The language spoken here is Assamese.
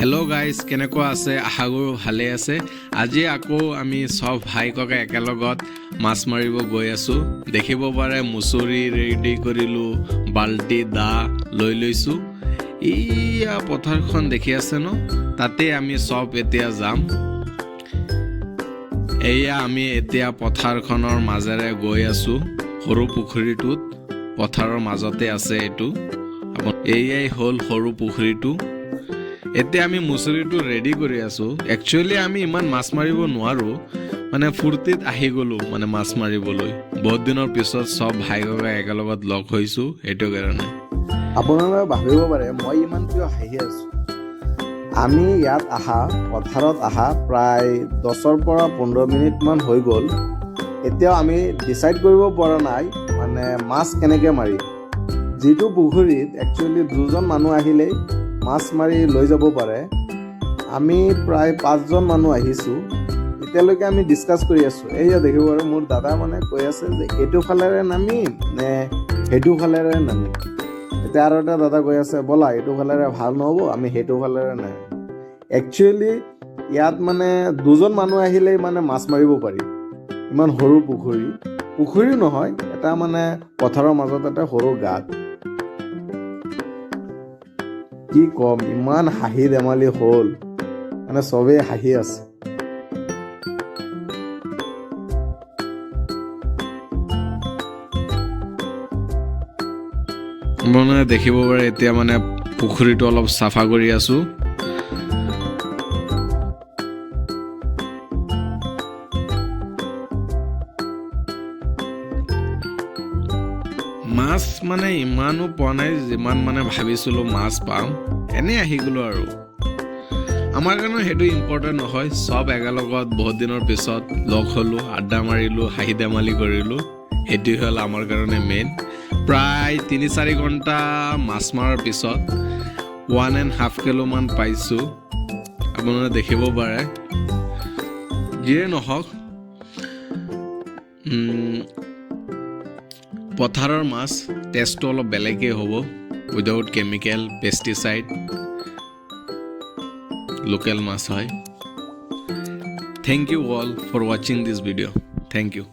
হেল্ল' গাইজ, কেনেকুৱা আছে? আশা কৰোঁ ভালে আছে। আজি আকৌ আমি চব ভাই ককাই একেলগত মাছ মাৰিব গৈ আছোঁ। দেখিব পাৰে মুচৰি ৰেডি কৰিলোঁ, বাল্টি দা লৈ লৈছোঁ। এইয়া পথাৰখন দেখি আছে ন, তাতে আমি চব এতিয়া যাম। এয়া আমি এতিয়া পথাৰখনৰ মাজেৰে গৈ আছোঁ। সৰু পুখুৰীটোত পথাৰৰ মাজতে আছে এইটো। এয়াই হ'ল সৰু পুখুৰীটো। এতিয়া আমি মুচৰিটো ৰেডি কৰি আছোঁ। একচুৱেলি আমি ইমান মাছ মাৰিব নোৱাৰোঁ, মানে ফূৰ্তিত আহি গ'লোঁ মানে মাছ মাৰিবলৈ। বহুত দিনৰ পিছত চব ভাই ককাই একেলগত লগ হৈছোঁ, সেইটো কাৰণে। আপোনালোকে ভাবিব পাৰে মই ইমান কিয় হাঁহি আছোঁ। আমি ইয়াত পথাৰত প্ৰায় 10ৰ পৰা 15 মিনিটমান হৈ গ'ল। এতিয়াও আমি ডিচাইড কৰিব পৰা নাই মানে মাছ কেনেকৈ মাৰিম। যিটো পুখুৰীত একচুৱেলি 2জন মানুহ আহিলেই মাছ মাৰি লৈ যাব পাৰে। আমি প্ৰায় 5জন মানুহ আহিছোঁ। এতিয়ালৈকে আমি ডিছকাছ কৰি আছোঁ। এইয়া দেখিব পাৰে মোৰ দাদা মানে কৈ আছে যে এইটো ফালেৰে নামিম নে সেইটো ফালেৰে নামিম। এতিয়া আৰু এটা দাদা কৈ আছে ব'লা এইটো ফালেৰে ভাল নহ'ব, আমি সেইটো ফালেৰে নামিম। একচুৱেলি ইয়াত মানে 2জন মানুহ আহিলেই মানে মাছ মাৰিব পাৰি। ইমান সৰু পুখুৰী নহয়, এটা মানে পথাৰৰ মাজত এটা সৰু গাঁত। কি ক'ম, ইমান হাঁহি ধেমালি হ'ল, মানে চবেই হাঁহি আছে। মানে দেখিব পাৰে এতিয়া মানে পুখুৰীটো অলপ চাফা কৰি আছোঁ। মাছ মানে ইমানো পোৱা নাই, যিমান মানে ভাবিছিলোঁ মাছ পাম। এনেই আহি গ'লোঁ আৰু। আমাৰ কাৰণে সেইটো ইম্পৰ্টেণ্ট নহয়। চব একেলগত বহুত দিনৰ পিছত লগ হ'লোঁ, আড্ডা মাৰিলোঁ, হাঁহি ধেমালি কৰিলোঁ। সেইটোৱে হ'ল আমাৰ কাৰণে মেইন। প্ৰায় 3-4 ঘণ্টা মাছ মৰাৰ পিছত 1.5 কিলোমান পাইছোঁ। আপোনালোকে দেখিব পাৰে। যিয়ে নহওক, পথাৰৰ মাছ টেষ্টটো অলপ বেলেগেই হ'ব, উইদাউট কেমিকেল, পেষ্টিচাইড, লোকেল মাছ হয়। Thank you all for watching this video. Thank you.